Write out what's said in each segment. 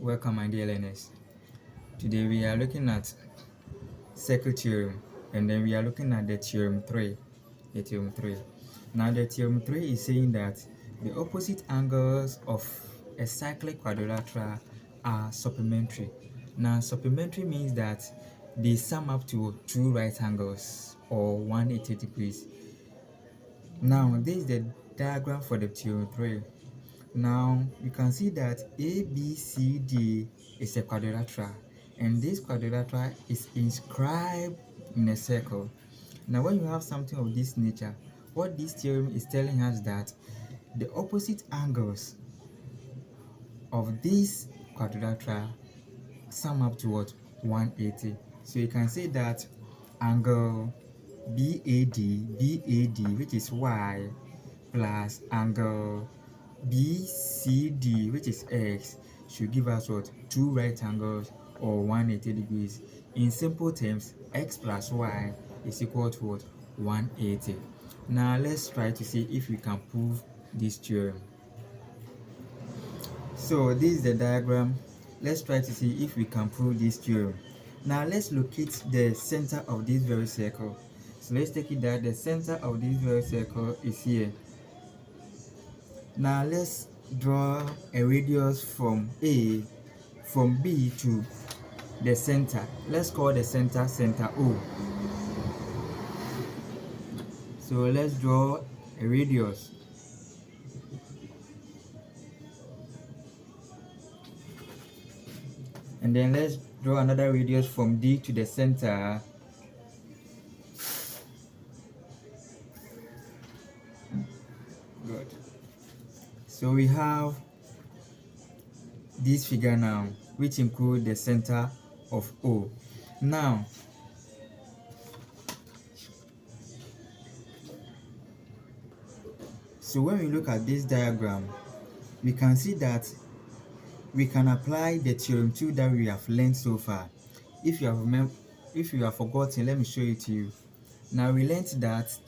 Welcome, my dear learners. Today we are looking at circle theorem, and then we are looking at the theorem 3. Now the theorem 3 is saying that the opposite angles of a cyclic quadrilateral are supplementary. Now supplementary means that they sum up to two right angles or 180 degrees. Now this is the diagram for the theorem 3. Now you can see that ABCD is a quadrilateral, and this quadrilateral is inscribed in a circle. Now when you have something of this nature, what this theorem is telling us that the opposite angles of this quadrilateral sum up to what? 180. So you can say that angle BAD, which is Y, plus angle BCD, which is X, should give us what? Two right angles or 180 degrees. In simple terms, X plus Y is equal to what? 180. Now let's try to see if we can prove this theorem. So this is the diagram. Let's try to see if we can prove this theorem. Now let's locate the center of this very circle. So let's take it that the center of this very circle is here. Now let's draw a radius from B to the center. Let's call the center O. So let's draw a radius. And then let's draw another radius from D to the center. Good. So we have this figure now, which includes the center of O. Now, so when we look at this diagram, we can see that we can apply the theorem 2 that we have learned so far. If you have forgotten, let me show it to you. Now we learned that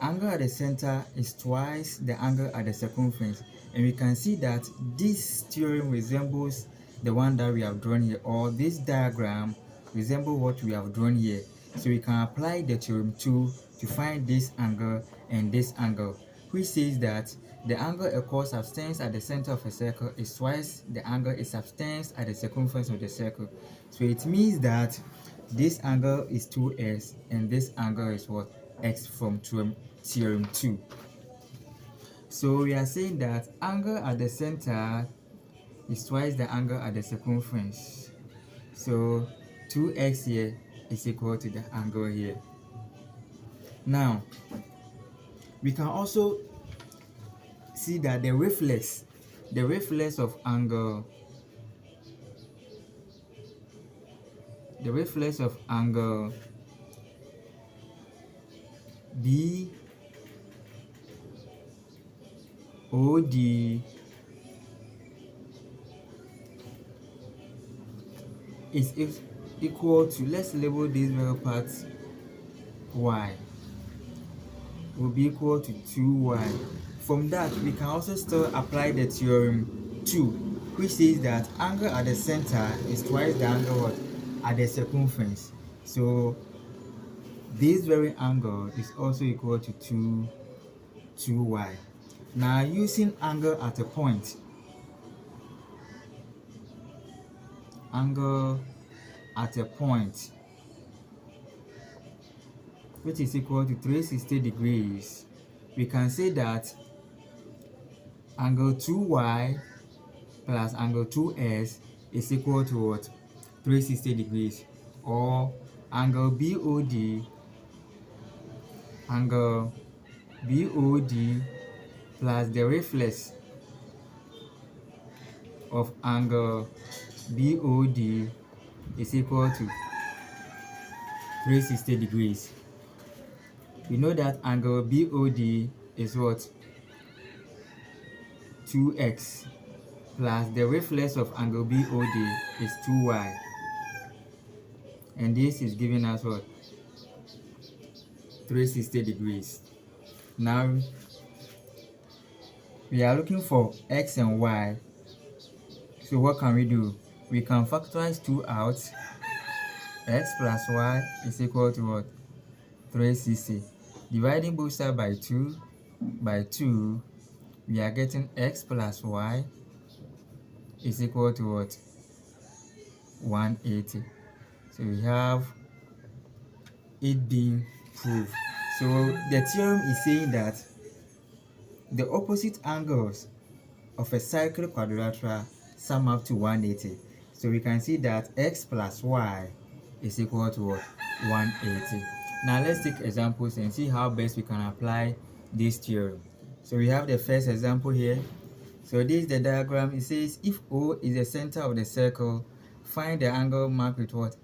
angle at the center is twice the angle at the circumference, and we can see that this theorem resembles the one that we have drawn here, or this diagram resembles what we have drawn here. So we can apply the theorem 2 to find this angle and this angle, which says that the angle equals substance at the center of a circle is twice the angle is substance at the circumference of the circle. So it means that this angle is 2x and this angle is what? X from theorem 2. So we are saying that angle at the center is twice the angle at the circumference. So 2x here is equal to the angle here. Now we can also see that the reflex of angle BOD is equal to, let's label this very part y, will be equal to 2y. From that, we can also still apply the theorem 2, which says that angle at the center is twice the angle at the circumference. So this very angle is also equal to 2y. Now using angle at a point, which is equal to 360 degrees, we can say that angle 2y plus angle 2s is equal to what? 360 degrees, or angle BOD plus the reflex of angle BOD is equal to 360 degrees. We know that angle BOD is what? 2x plus the reflex of angle BOD is 2y, and this is giving us what? 360 degrees. Now we are looking for x and y So what can we do? We can factorize 2 out. X plus y is equal to what? 360. Dividing both sides by 2, we are getting x plus y is equal to what? 180. So we have it being proved. So the theorem is saying that the opposite angles of a cyclic quadrilateral sum up to 180. So we can see that x plus y is equal to what? 180. Now let's take examples and see how best we can apply this theorem. So we have the first example here. So this is the diagram. It says if O is the center of the circle, find the angle marked with what?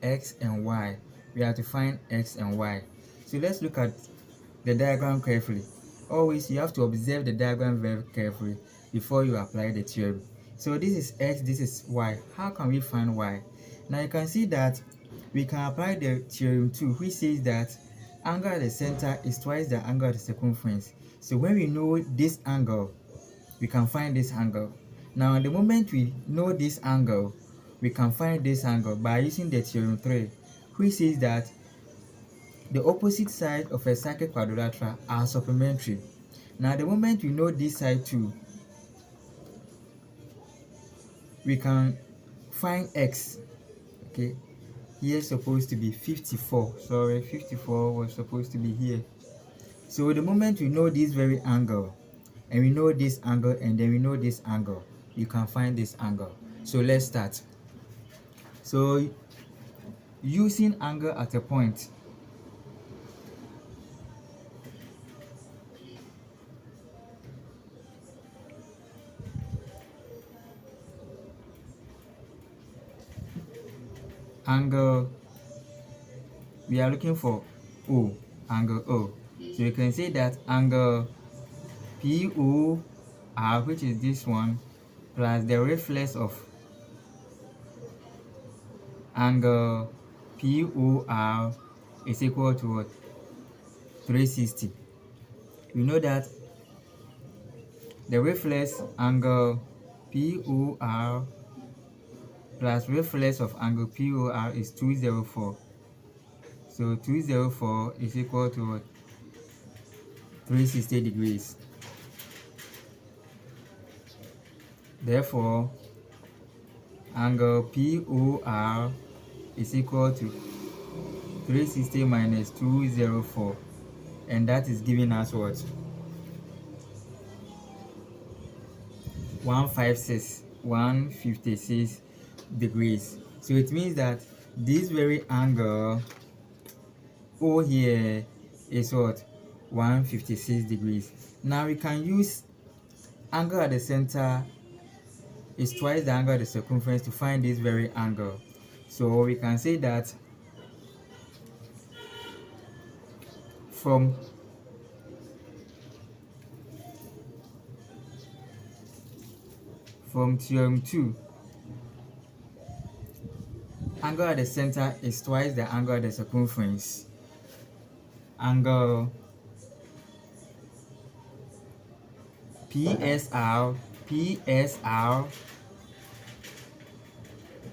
X and y. We have to find x and y. So let's look at the diagram carefully. Always you have to observe the diagram very carefully before you apply the theorem. So this is x, this is y. How can we find y? Now you can see that we can apply the theorem 2, which says that angle at the center is twice the angle at the circumference. So when we know this angle, we can find this angle. Now the moment we know this angle, we can find this angle by using the theorem 3, which says that the opposite side of a cyclic quadrilateral are supplementary. Now the moment we know this side too, we can find x. Okay, here is supposed to be 54. Sorry, 54 was supposed to be here. So the moment we know this very angle, and we know this angle, and then we know this angle, you can find this angle. So let's start. So using angle at a point, angle, we are looking for O, angle O. So you can say that angle POR, which is this one, plus the reflex of angle POR is equal to what? 360. We know that the reflex angle POR plus reflex of angle POR is 204. So 204 is equal to what? 360 degrees. Therefore, angle POR is equal to 360 minus 204, and that is giving us what? 156 degrees. So it means that this very angle O here is what? 156 degrees. Now we can use angle at the center is twice the angle at the circumference to find this very angle. So we can say that from theorem 2, angle at the center is twice the angle at the circumference. Angle PSR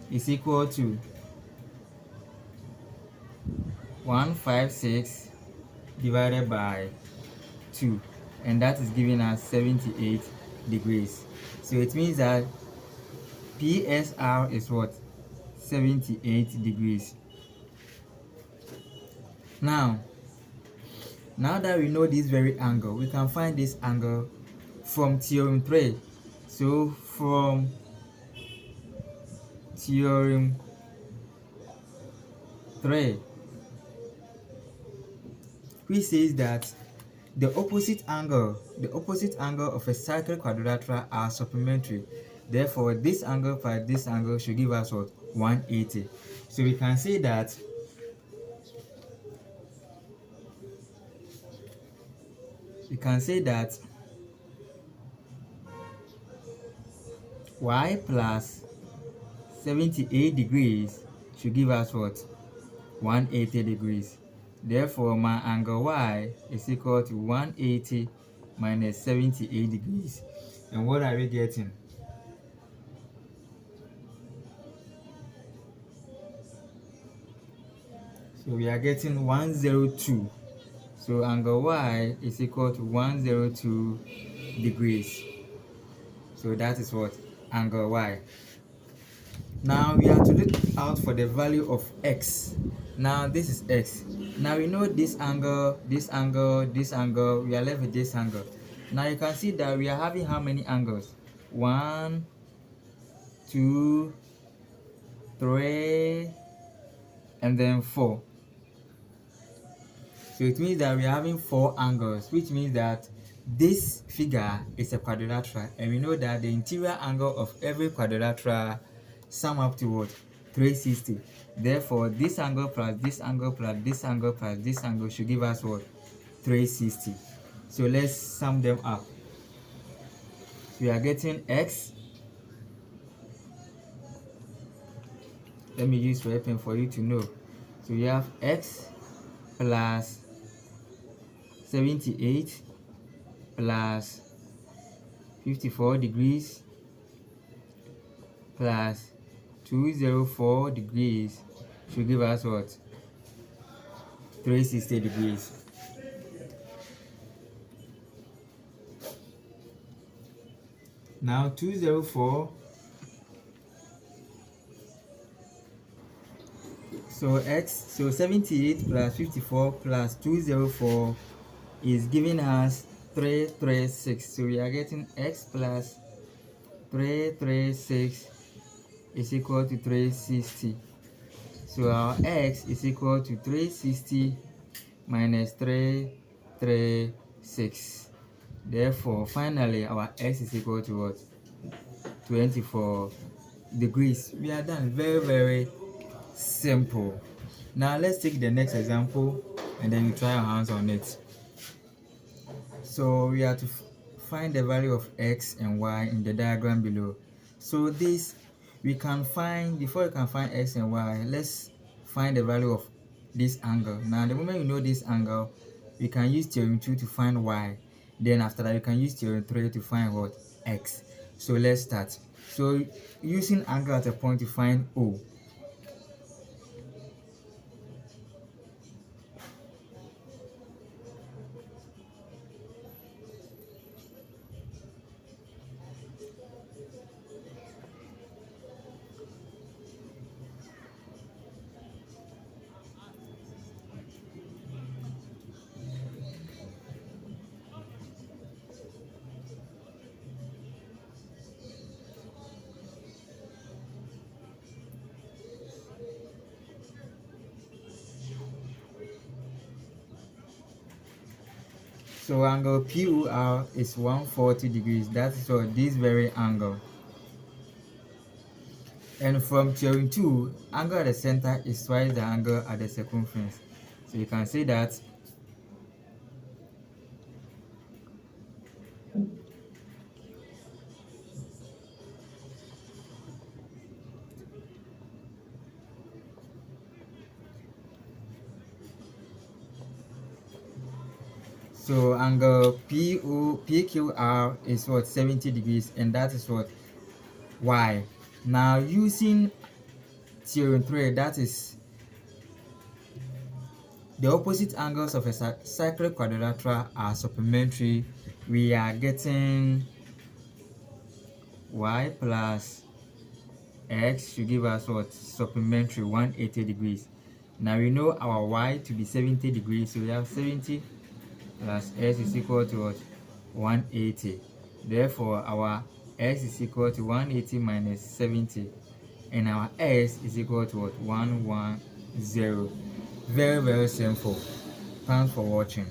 is equal to 156 divided by 2, and that is giving us 78 degrees. So it means that PSR is what? 78 degrees. Now that we know this very angle, we can find this angle from theorem 3. So from theorem 3, which says that the opposite angle of a cyclic quadrilateral are supplementary. Therefore, this angle plus this angle should give us what? 180. So we can say that y plus 78 degrees should give us what? 180 degrees. Therefore, my angle y is equal to 180 minus 78 degrees. And what are we getting? So we are getting 102. So angle Y is equal to 102 degrees. So that is what? Angle Y. Now we have to look out for the value of X. Now this is X. Now we know this angle, this angle, this angle. We are left with this angle. Now you can see that we are having how many angles? 1, 2, 3, and then 4. So it means that we are having 4 angles, which means that this figure is a quadrilateral, and we know that the interior angle of every quadrilateral sum up to what? 360. Therefore, this angle plus this angle plus this angle plus this angle should give us what? 360. So let's sum them up. So we are getting X. Let me use red pen for you to know. So we have X plus 78 plus 54 degrees plus 204 degrees should give us what? 360 degrees. Now 204, so 78 plus 54 plus 204 is giving us 336. So we are getting X plus 336 is equal to 360. So our X is equal to 360 minus 336. Therefore, finally, our X is equal to what? 24 degrees. We are done. Very, very simple. Now, let's take the next example and then we try our hands on it. So, we have to find the value of X and Y in the diagram below. So, this we can find, before you can find X and Y, let's find the value of this angle. Now, the moment you know this angle, we can use theorem 2 to find Y. Then after that, you can use theorem 3 to find what? X. So let's start. So using angle at a point to find O. So angle POR is 140 degrees. That is what this very angle. And from theorem 2, angle at the center is twice the angle at the circumference. So you can say that so angle PQR is what? 70 degrees, and that is what? Y. Now using theorem 3, that is the opposite angles of a cyclic quadrilateral are supplementary. We are getting Y plus X should give us what? Supplementary 180 degrees. Now we know our Y to be 70 degrees, so we have 70 plus X is equal to what? 180. Therefore, our X is equal to 180 minus 70, and our S is equal to what? 110. Very, very simple. Thanks for watching.